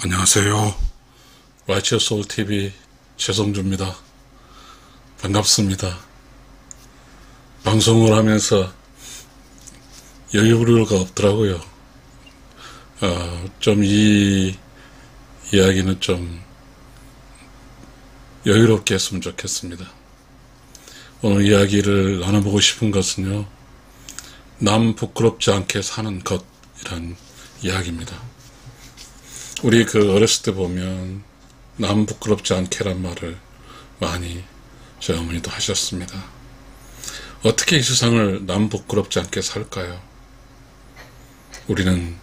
안녕하세요. 라이치어스 소울 TV 최성주입니다. 반갑습니다. 방송을 하면서 여유가 없더라고요. 좀 이 이야기는 좀 여유롭게 했으면 좋겠습니다. 오늘 이야기를 나눠보고 싶은 것은요, 남 부끄럽지 않게 사는 것이란 이야기입니다. 우리 어렸을 때 보면 남 부끄럽지 않게란 말을 많이 저희 어머니도 하셨습니다. 어떻게 이 세상을 남 부끄럽지 않게 살까요? 우리는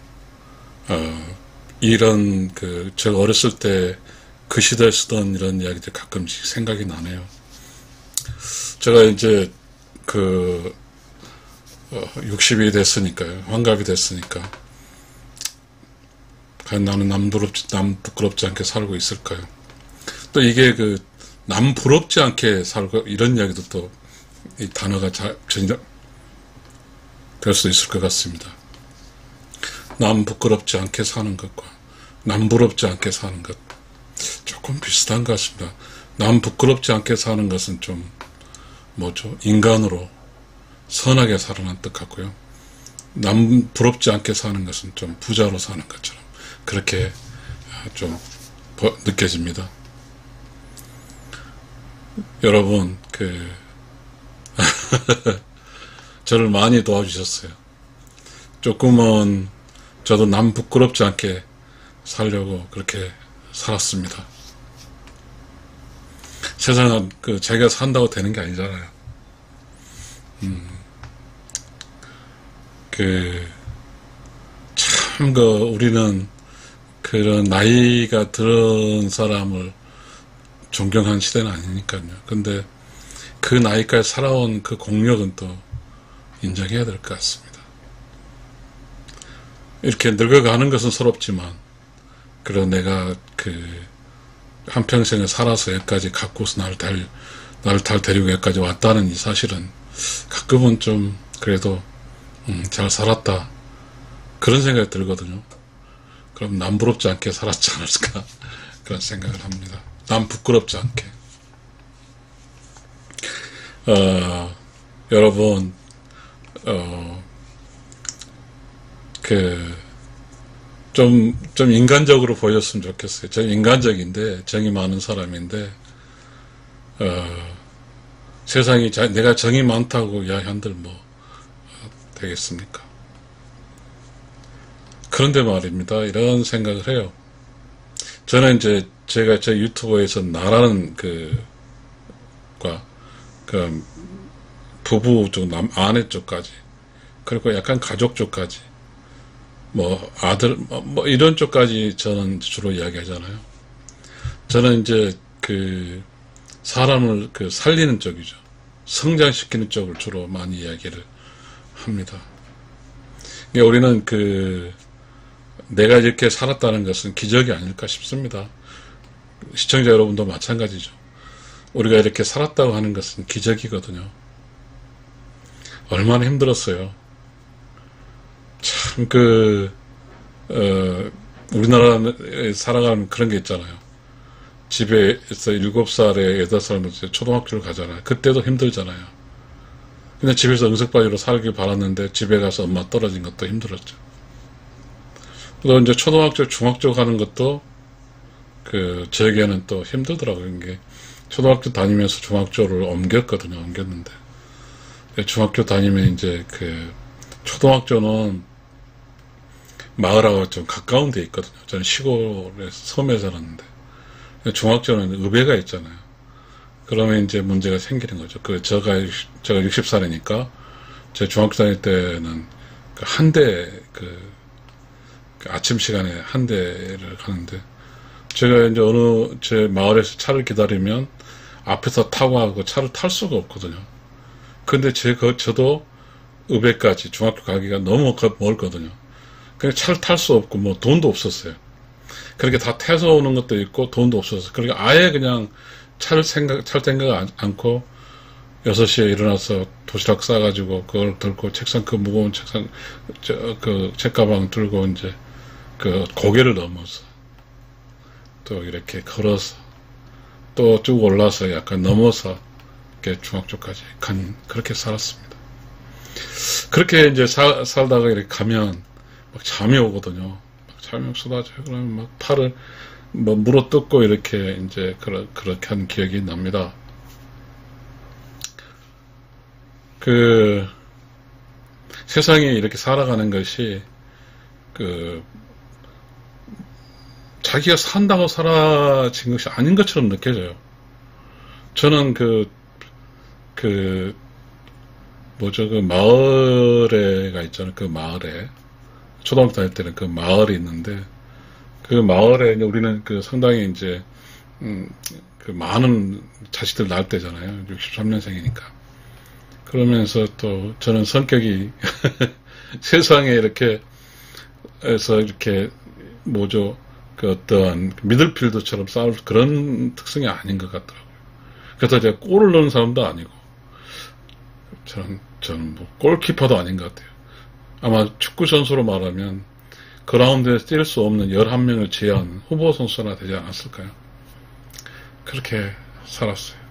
이런 제가 어렸을 때 그 시대에 쓰던 이런 이야기들 가끔씩 생각이 나네요. 제가 이제 60이 됐으니까요. 환갑이 됐으니까 과연 나는 남 부끄럽지 않게 살고 있을까요? 또 이게 남 부럽지 않게 살고 이런 이야기도 또 이 단어가 잘 될 수도 있을 것 같습니다. 남 부끄럽지 않게 사는 것과 남 부럽지 않게 사는 것 조금 비슷한 것 같습니다. 남 부끄럽지 않게 사는 것은 좀 인간으로 선하게 살아난 뜻 같고요. 남 부럽지 않게 사는 것은 좀 부자로 사는 것처럼 그렇게 좀 느껴집니다. 여러분 저를 많이 도와주셨어요. 조금은 저도 남 부끄럽지 않게 살려고 그렇게 살았습니다. 세상은 자기가 산다고 되는 게 아니잖아요. 참 우리는 그런 나이가 들은 사람을 존경한 시대는 아니니까요. 근데 그 나이까지 살아온 그 공력은 또 인정해야 될 것 같습니다. 이렇게 늙어가는 것은 서럽지만, 그래 내가 한평생을 살아서 여기까지 갖고서 나를 데리고 여기까지 왔다는 이 사실은 가끔은 좀 그래도 잘 살았다 그런 생각이 들거든요. 그럼 남 부럽지 않게 살았지 않을까 그런 생각을 합니다. 남 부끄럽지 않게. 여러분 좀 인간적으로 보였으면 좋겠어요. 저는 인간적인데 정이 많은 사람인데 세상이 내가 정이 많다고 이야기한들 되겠습니까? 그런데 말입니다. 이런 생각을 해요. 저는 이제 제가 제 유튜브에서 나라는 부부 쪽, 아내 쪽까지, 그리고 약간 가족 쪽까지, 아들, 이런 쪽까지 저는 주로 이야기하잖아요. 저는 이제 사람을 살리는 쪽이죠. 성장시키는 쪽을 주로 많이 이야기를 합니다. 우리는 내가 이렇게 살았다는 것은 기적이 아닐까 싶습니다. 시청자 여러분도 마찬가지죠. 우리가 이렇게 살았다고 하는 것은 기적이거든요. 얼마나 힘들었어요. 참 우리나라에 살아가는 그런 게 있잖아요. 집에서 7살에 8살 초등학교를 가잖아요. 그때도 힘들잖아요. 근데 집에서 응석바지로 살길 바랐는데 집에 가서 엄마 떨어진 것도 힘들었죠. 또 이제 초등학교, 중학교 가는 것도 저에게는 또 힘들더라고요. 이게 초등학교 다니면서 중학교를 옮겼는데 중학교 다니면 이제 초등학교는 마을하고 좀 가까운 데 있거든요. 저는 시골에 섬에 살았는데 중학교는 의배가 있잖아요. 그러면 이제 문제가 생기는 거죠. 제가 60살이니까 제 중학교 다닐 때는 아침 시간에 한 대를 가는데 제가 이제 제 마을에서 차를 기다리면 앞에서 타고 하고 차를 탈 수가 없거든요. 근데 저도 의배까지 중학교 가기가 너무 멀거든요. 그러니까 차를 탈 수 없고 돈도 없었어요. 그렇게 다 태서 오는 것도 있고 돈도 없었어요. 그러니까 아예 그냥 탈 생각 않고 6시에 일어나서 도시락 싸가지고 그걸 들고 무거운 책가방 들고 이제 고개를 넘어서 또 이렇게 걸어서 또 쭉 올라서 약간 넘어서 이렇게 중학 쪽까지 그렇게 살았습니다. 그렇게 이제 살다가 이렇게 가면 막 잠이 오거든요. 막 잠이 쏟아져요. 그러면 막 팔을 뭐 물어뜯고 이렇게 이제 그렇게 한 기억이 납니다. 세상에 이렇게 살아가는 것이 자기가 산다고 사라진 것이 아닌 것처럼 느껴져요. 저는 마을에가 있잖아요. 그 마을에 초등학교 다닐 때는 그 마을이 있는데, 그 마을에 우리는 상당히 이제 많은 자식들 낳을 때잖아요. 63년생이니까. 그러면서 또 저는 성격이 세상에 이렇게 해서 이렇게 어떠한 미들필더처럼 싸울 그런 특성이 아닌 것 같더라고요. 그래서 제가 골을 넣는 사람도 아니고, 저는 뭐 골키퍼도 아닌 것 같아요. 아마 축구 선수로 말하면 그라운드에서 뛸 수 없는 11명을 제한 후보 선수나 되지 않았을까요? 그렇게 살았어요.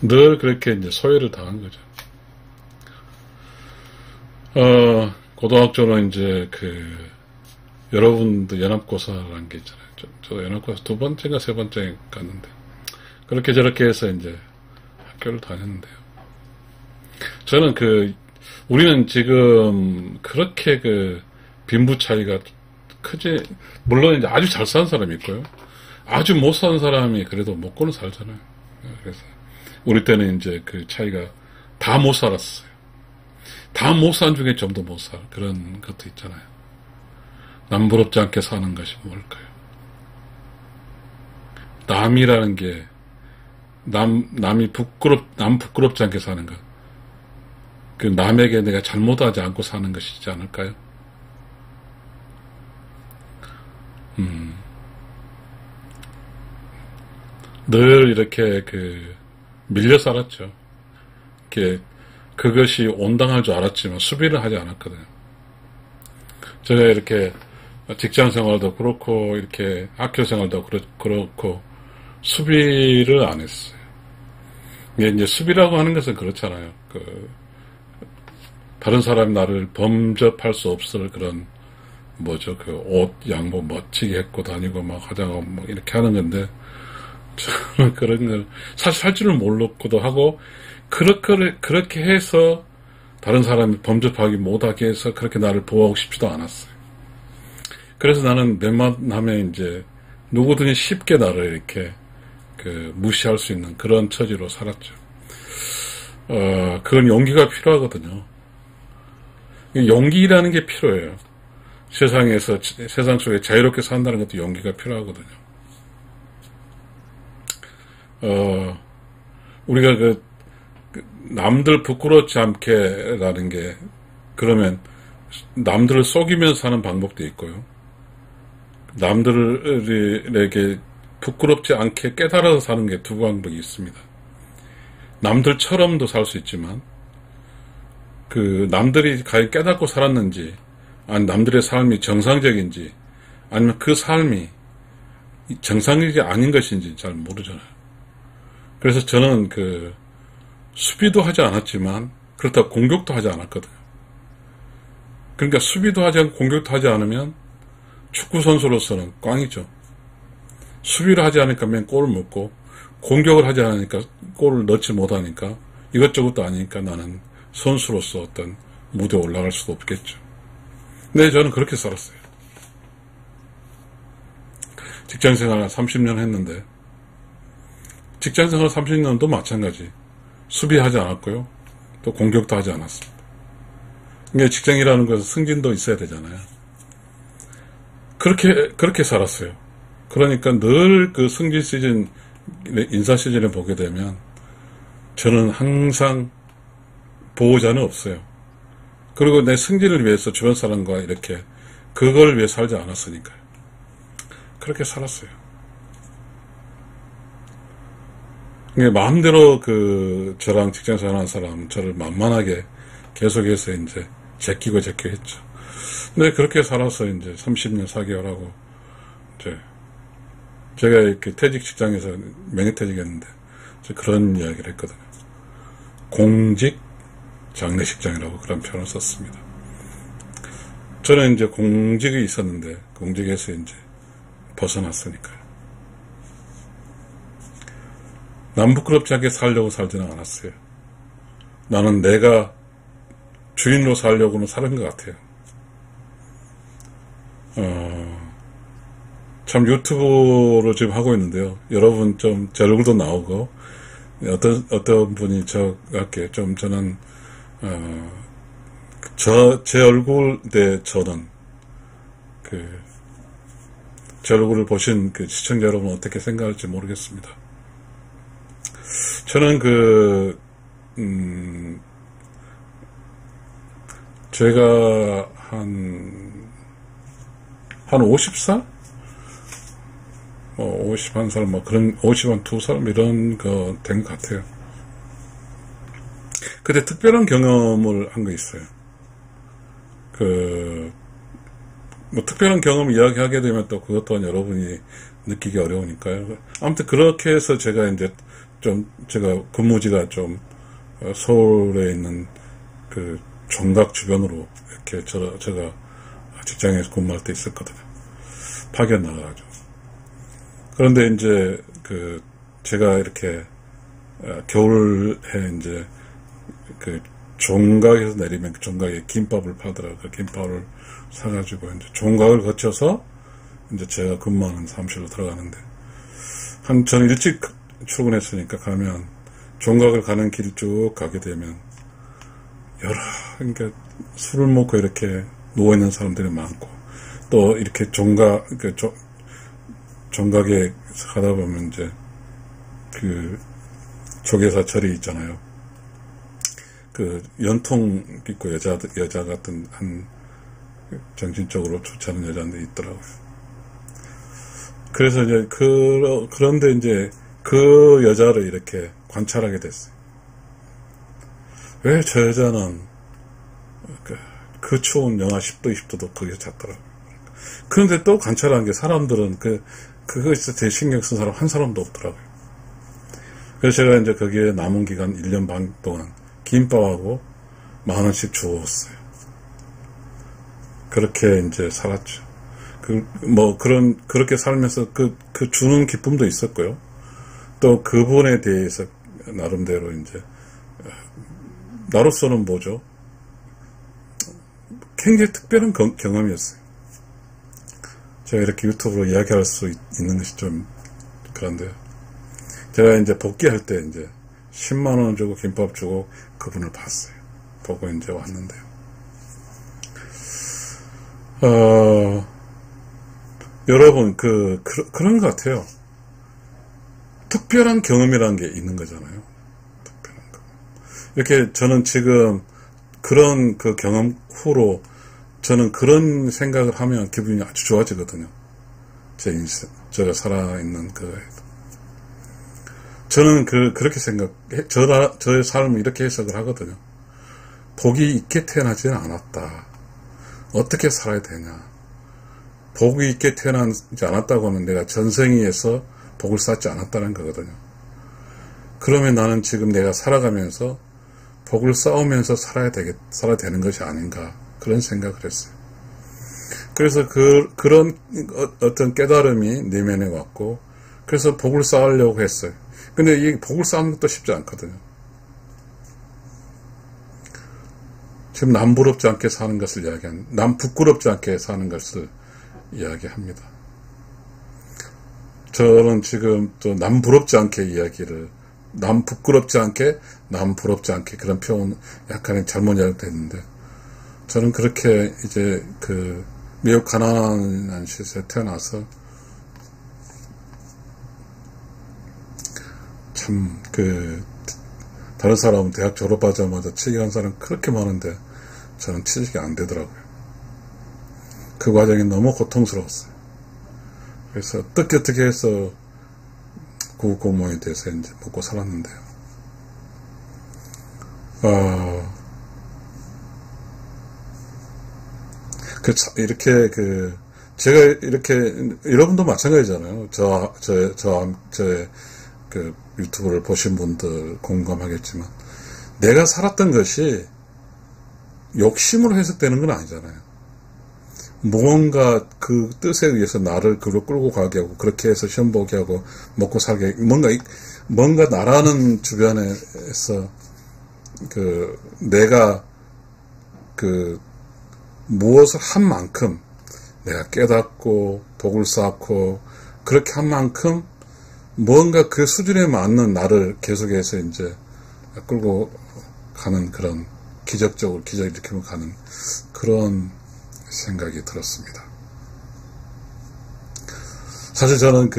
늘 그렇게 이제 소외를 당한 거죠. 고등학교는 이제 여러분도 연합고사라는 게 있잖아요. 저도 연합고사 2번째인가 3번째 갔는데, 그렇게 저렇게 해서 이제 학교를 다녔는데요. 저는 우리는 지금 그렇게 빈부 차이가 크지, 물론 이제 아주 잘 사는 사람이 있고요. 아주 못 사는 사람이 그래도 먹고는 살잖아요. 그래서 우리 때는 이제 그 차이가 다 못 살았어요. 다 못 산 중에 좀 더 못 살, 그런 것도 있잖아요. 남부럽지 않게 사는 것이 뭘까요? 남이라는 게, 남이 남 부끄럽지 않게 사는 것. 남에게 내가 잘못하지 않고 사는 것이지 않을까요? 늘 이렇게 밀려 살았죠. 그것이 온당할 줄 알았지만 수비를 하지 않았거든요. 제가 이렇게 직장 생활도 그렇고 이렇게 학교 생활도 그렇고 수비를 안 했어요. 이제 수비라고 하는 것은 그렇잖아요. 다른 사람이 나를 범접할 수 없을 그런 옷 양복 멋지게 입고 다니고 막 화장하고 뭐 이렇게 하는 건데, 저는 그런 걸 사실 할 줄을 모르고도 하고, 그렇게 해서 다른 사람이 범접하기 못하게 해서 그렇게 나를 보호하고 싶지도 않았어요. 그래서 나는 웬만하면 이제 누구든지 쉽게 나를 이렇게 무시할 수 있는 그런 처지로 살았죠. 그건 용기가 필요하거든요. 용기라는 게 필요해요. 세상 속에 자유롭게 산다는 것도 용기가 필요하거든요. 우리가 남들 부끄럽지 않게라는 게, 그러면 남들을 속이면서 사는 방법도 있고요. 남들에게 부끄럽지 않게 깨달아서 사는 게 두 방법이 있습니다. 남들처럼도 살 수 있지만, 남들이 과연 깨닫고 살았는지, 아니 남들의 삶이 정상적인지, 아니면 그 삶이 정상적이 아닌 것인지 잘 모르잖아요. 그래서 저는 수비도 하지 않았지만 그렇다고 공격도 하지 않았거든요. 그러니까 수비도 하지 않고 공격도 하지 않으면 축구 선수로서는 꽝이죠. 수비를 하지 않으니까 맨 골을 먹고, 공격을 하지 않으니까 골을 넣지 못하니까 이것저것도 아니니까 나는 선수로서 어떤 무대에 올라갈 수도 없겠죠. 네, 저는 그렇게 살았어요. 직장생활 30년 했는데, 직장생활 30년도 마찬가지. 수비하지 않았고요. 또 공격도 하지 않았습니다. 그러니까 직장이라는 것은 승진도 있어야 되잖아요. 그렇게 살았어요. 그러니까 늘 승진 시즌, 인사 시즌에 보게 되면 저는 항상 보호자는 없어요. 그리고 내 승진을 위해서 주변 사람과 이렇게 그걸 위해 살지 않았으니까요. 그렇게 살았어요. 마음대로 저랑 직장생활 하는 사람, 저를 만만하게 계속해서 이제 제끼고 했죠. 근데 그렇게 살아서 이제 30년 4개월하고, 이제 제가 이렇게 퇴직 직장에서 명예퇴직했는데 그런 이야기를 했거든요. 공직 장례식장이라고 그런 표현을 썼습니다. 저는 이제 공직이 있었는데 공직에서 이제 벗어났으니까요. 남 부끄럽지 않게 살려고 살지는 않았어요. 나는 내가 주인으로 살려고는 사는 것 같아요. 참 유튜브를 지금 하고 있는데요. 여러분 좀 제 얼굴도 나오고 어떤 분이 저같게 좀 저는 제 얼굴 대 저는 제 얼굴을 보신 그 시청자 여러분 어떻게 생각할지 모르겠습니다. 저는 제가 한 50살? 51살, 그런, 52살, 이런 거 된 것 같아요. 근데 특별한 경험을 한 거 있어요. 특별한 경험 이야기하게 되면 또 그것 또한 여러분이 느끼기 어려우니까요. 아무튼 그렇게 해서 제가 이제 제가 근무지가 서울에 있는 종각 주변으로 이렇게 제가 직장에서 근무할 때 있었거든요. 파견 나가가지고. 그런데 이제 제가 이렇게 겨울에 이제 종각에서 내리면 종각에 김밥을 팔더라고요. 그 김밥을 사가지고 이제 종각을 거쳐서 이제 제가 근무하는 사무실로 들어가는데 저는 일찍 출근했으니까 가면 종각을 가는 길 쭉 가게 되면 그러니까 술을 먹고 이렇게 누워있는 사람들이 많고 또 이렇게 종각에 가다 보면 이제 조계사 절이 있잖아요. 연통 입고 여자 같은 한 정신적으로 좋지 않은 여자들이 있더라고요. 그래서 이제 그런데 이제 그 여자를 이렇게 관찰하게 됐어요. 왜 저 여자는 그 추운 영하 10도, 20도도 거기서 잤더라고요. 그런데 또 관찰한 게 사람들은 그거에 대해 신경 쓴 사람 한 사람도 없더라고요. 그래서 제가 이제 거기에 남은 기간 1년 반 동안 김밥하고 10,000원씩 주었어요. 그렇게 이제 살았죠. 그렇게 살면서 주는 기쁨도 있었고요. 또 그분에 대해서 나름대로 이제, 나로서는 뭐죠? 굉장히 특별한 경험이었어요. 제가 이렇게 유튜브로 이야기할 수 있는 것이 좀 그런데요. 제가 이제 복귀할 때 이제 10만원 주고 김밥 주고 그분을 봤어요. 보고 이제 왔는데요. 여러분, 그런 것 같아요. 특별한 경험이라는 게 있는 거잖아요. 특별한 거. 이렇게 저는 지금 그런 경험 후로 저는 그런 생각을 하면 기분이 아주 좋아지거든요. 제 인생, 제가 살아있는 거에도. 저는 그렇게 저의 삶을 이렇게 해석을 하거든요. 복이 있게 태어나지는 않았다. 어떻게 살아야 되냐. 복이 있게 태어나지 않았다고 하면 내가 전생에서 복을 쌓지 않았다는 거거든요. 그러면 나는 지금 내가 살아가면서 복을 쌓으면서 살아야 되는 것이 아닌가. 그런 생각을 했어요. 그래서 그런 어떤 깨달음이 내면에 왔고, 그래서 복을 쌓으려고 했어요. 근데 이 복을 쌓는 것도 쉽지 않거든요. 지금 남 부럽지 않게 사는 것을 남 부끄럽지 않게 사는 것을 이야기합니다. 저는 지금 또 남 부럽지 않게 남 부끄럽지 않게, 남 부럽지 않게 그런 표현 약간의 잘못 이야기됐는데, 저는 그렇게 이제 매우 가난한 시세에 태어나서 참 다른 사람은 대학 졸업하자마자 취직한 사람 그렇게 많은데 저는 취직이 안 되더라고요. 그 과정이 너무 고통스러웠어요. 그래서 어떻게 해서 구급공무원이 돼서 이제 먹고 살았는데요. 이렇게 제가 이렇게, 여러분도 마찬가지잖아요. 그 유튜브를 보신 분들 공감하겠지만, 내가 살았던 것이 욕심으로 해석되는 건 아니잖아요. 무언가 그 뜻에 의해서 나를 그로 끌고 가게 하고, 그렇게 해서 시험 보게 하고, 먹고 살게, 뭔가 나라는 주변에서, 내가 무엇을 한 만큼, 내가 깨닫고, 복을 쌓고, 그렇게 한 만큼, 뭔가 그 수준에 맞는 나를 계속해서 이제 끌고 가는 그런 기적을 일으키며 가는 그런 생각이 들었습니다. 사실 저는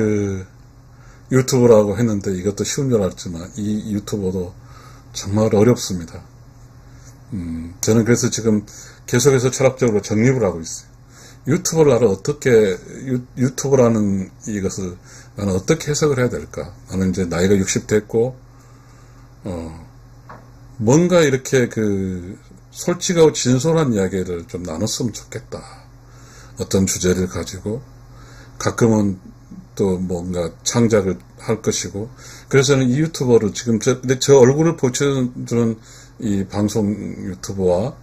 유튜브라고 했는데 이것도 쉬운 줄 알았지만 이 유튜버도 정말 어렵습니다. 저는 그래서 지금 계속해서 철학적으로 정립을 하고 있어요. 유튜브라는 이것을 나는 어떻게 해석을 해야 될까? 나는 이제 나이가 60 됐고, 뭔가 이렇게 솔직하고 진솔한 이야기를 좀 나눴으면 좋겠다. 어떤 주제를 가지고, 가끔은 또 뭔가 창작을 할 것이고, 그래서 저는 이 유튜버를 지금 저 얼굴을 보여주는 이 방송 유튜버와,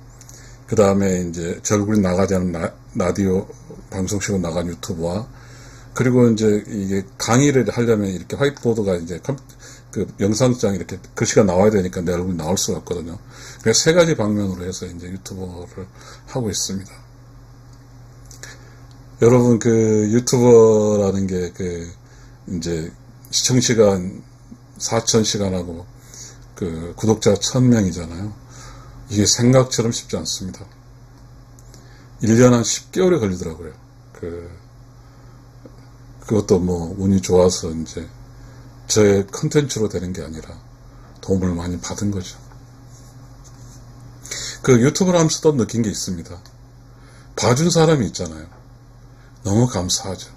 그 다음에 이제 저 얼굴이 나가지 않은 라디오 방송식으로 나간 유튜버와, 그리고 이제 이게 강의를 하려면 이렇게 화이트보드가 이제 영상장 이렇게 글씨가 나와야 되니까 내 얼굴이 나올 수가 없거든요. 그래서 세 가지 방면으로 해서 이제 유튜버를 하고 있습니다. 여러분, 유튜버라는 게 이제 시청시간 4,000시간하고 구독자 1,000명이잖아요. 이게 생각처럼 쉽지 않습니다. 1년 한 10개월이 걸리더라고요. 그것도 운이 좋아서 이제 저의 컨텐츠로 되는 게 아니라 도움을 많이 받은 거죠. 유튜브를 하면서도 느낀 게 있습니다. 봐준 사람이 있잖아요. 너무 감사하죠.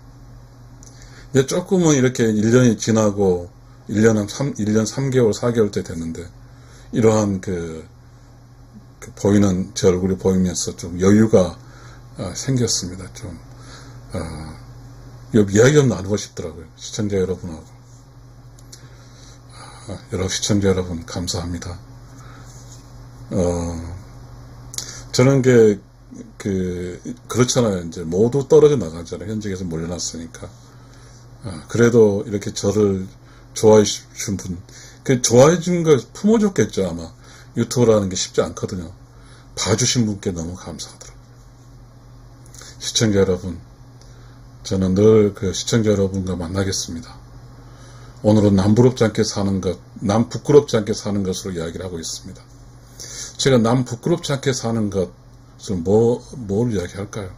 이제 조금은 이렇게 1년이 지나고 1년 3개월, 4개월 때 됐는데 이러한 보이는 제 얼굴이 보이면서 좀 여유가 생겼습니다. 좀 이야기 좀 나누고 싶더라고요. 시청자 여러분하고. 시청자 여러분 감사합니다. 저는 그렇잖아요. 이제 모두 떨어져 나가잖아요. 현직에서 몰려났으니까. 그래도 이렇게 저를 좋아해 주신 분, 좋아해 준 거 품어줬겠죠, 아마. 유튜브라는 게 쉽지 않거든요. 봐주신 분께 너무 감사하더라고요. 시청자 여러분, 저는 늘 시청자 여러분과 만나겠습니다. 오늘은 남 부럽지 않게 사는 것, 남 부끄럽지 않게 사는 것으로 이야기를 하고 있습니다. 제가 남 부끄럽지 않게 사는 것을 뭘 이야기할까요?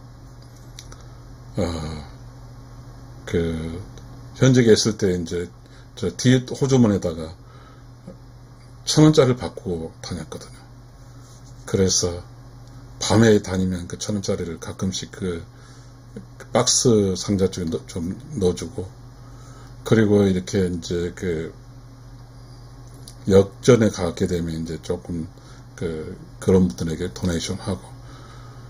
현직에 있을 때 이제 저 뒤에 호주머니에다가 1,000원짜리를 받고 다녔거든요. 그래서 밤에 다니면 1,000원짜리를 가끔씩 박스 상자 쪽에 좀 넣어주고, 그리고 이렇게 이제 역전에 가게 되면 이제 조금 그런 분들에게 도네이션 하고,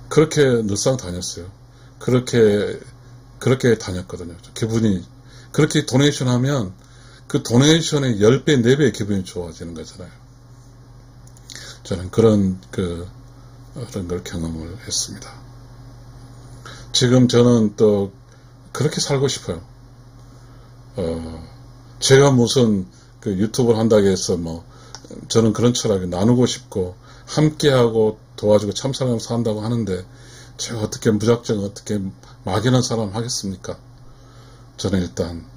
그렇게 늘상 다녔어요. 그렇게 다녔거든요. 기분이, 그렇게 도네이션 하면 그 도네이션의 10배, 4배의 기분이 좋아지는 거잖아요. 저는 그런 걸 경험을 했습니다. 지금 저는 또 그렇게 살고 싶어요. 제가 무슨 유튜브를 한다고 해서 저는 그런 철학이 나누고 싶고 함께하고 도와주고 참사하면서 한다고 하는데, 제가 어떻게 무작정 어떻게 막연한 사람 하겠습니까? 저는 일단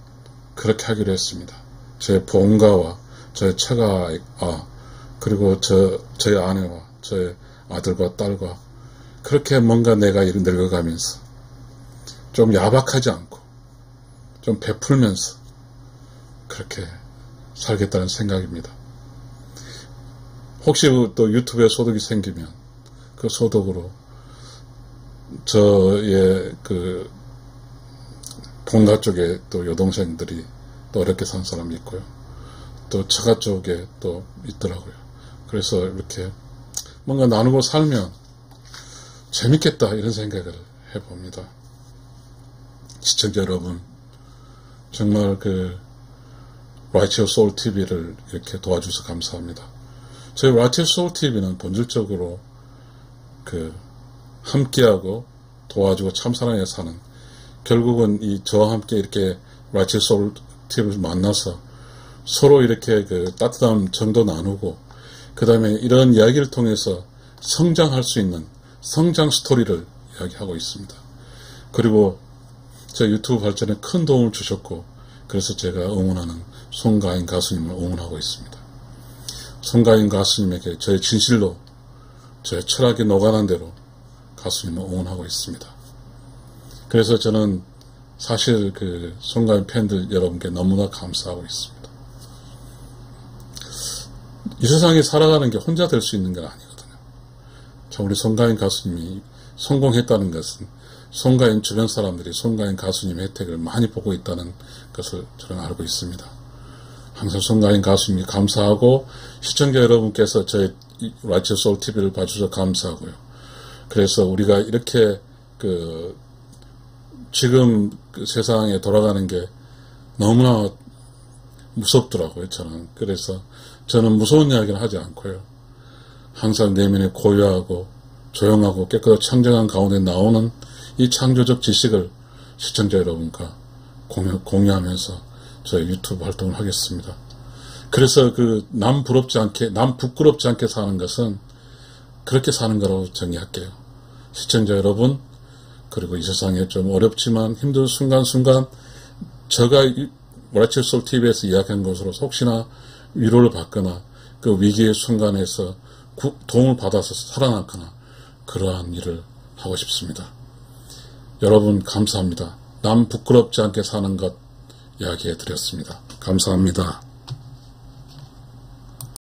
그렇게 하기로 했습니다. 제 본가와 저의 처가, 그리고 저의 아내와 저의 아들과 딸과 그렇게 뭔가 내가 늙어가면서 좀 야박하지 않고 좀 베풀면서 그렇게 살겠다는 생각입니다. 혹시 또 유튜브에 소득이 생기면 그 소득으로 저의 본가 쪽에 또 여동생들이 또 어렵게 산 사람이 있고요. 또 처가 쪽에 또 있더라고요. 그래서 이렇게 뭔가 나누고 살면 재밌겠다 이런 생각을 해봅니다. 시청자 여러분, 정말 라이치오 소울 TV를 이렇게 도와주셔서 감사합니다. 저희 라이치오 소울 TV는 본질적으로 함께하고 도와주고 참사랑에 사는, 결국은 저와 함께 이렇게 라이치오 소울 TV를 만나서 서로 이렇게 따뜻한 정도 나누고, 그 다음에 이런 이야기를 통해서 성장할 수 있는 성장 스토리를 이야기하고 있습니다. 그리고 제 유튜브 발전에 큰 도움을 주셨고, 그래서 제가 응원하는 송가인 가수님을 응원하고 있습니다. 송가인 가수님에게 저의 진실로, 저의 철학이 녹아난 대로 가수님을 응원하고 있습니다. 그래서 저는 사실 송가인 팬들 여러분께 너무나 감사하고 있습니다. 이 세상에 살아가는 게 혼자 될 수 있는 건 아니거든요. 참, 우리 송가인 가수님이 성공했다는 것은 송가인 주변 사람들이 송가인 가수님의 혜택을 많이 보고 있다는 것을 저는 알고 있습니다. 항상 송가인 가수님이 감사하고, 시청자 여러분께서 저희 라이치오 소울 TV를 봐주셔서 감사하고요. 그래서 우리가 이렇게 지금 세상에 돌아가는 게 너무나 무섭더라고요, 저는. 그래서 저는 무서운 이야기를 하지 않고요. 항상 내면에 고요하고 조용하고 깨끗하고 청정한 가운데 나오는 이 창조적 지식을 시청자 여러분과 공유하면서 저희 유튜브 활동을 하겠습니다. 그래서 남 부끄럽지 않게 사는 것은 그렇게 사는 거라고 정의할게요. 시청자 여러분, 그리고 이 세상에 좀 어렵지만 힘든 순간순간 제가 라이치오 소울 TV에서 이야기한 것으로 혹시나 위로를 받거나 위기의 순간에서 도움을 받아서 살아남거나 그러한 일을 하고 싶습니다. 여러분 감사합니다. 남 부끄럽지 않게 사는 것 이야기해 드렸습니다. 감사합니다.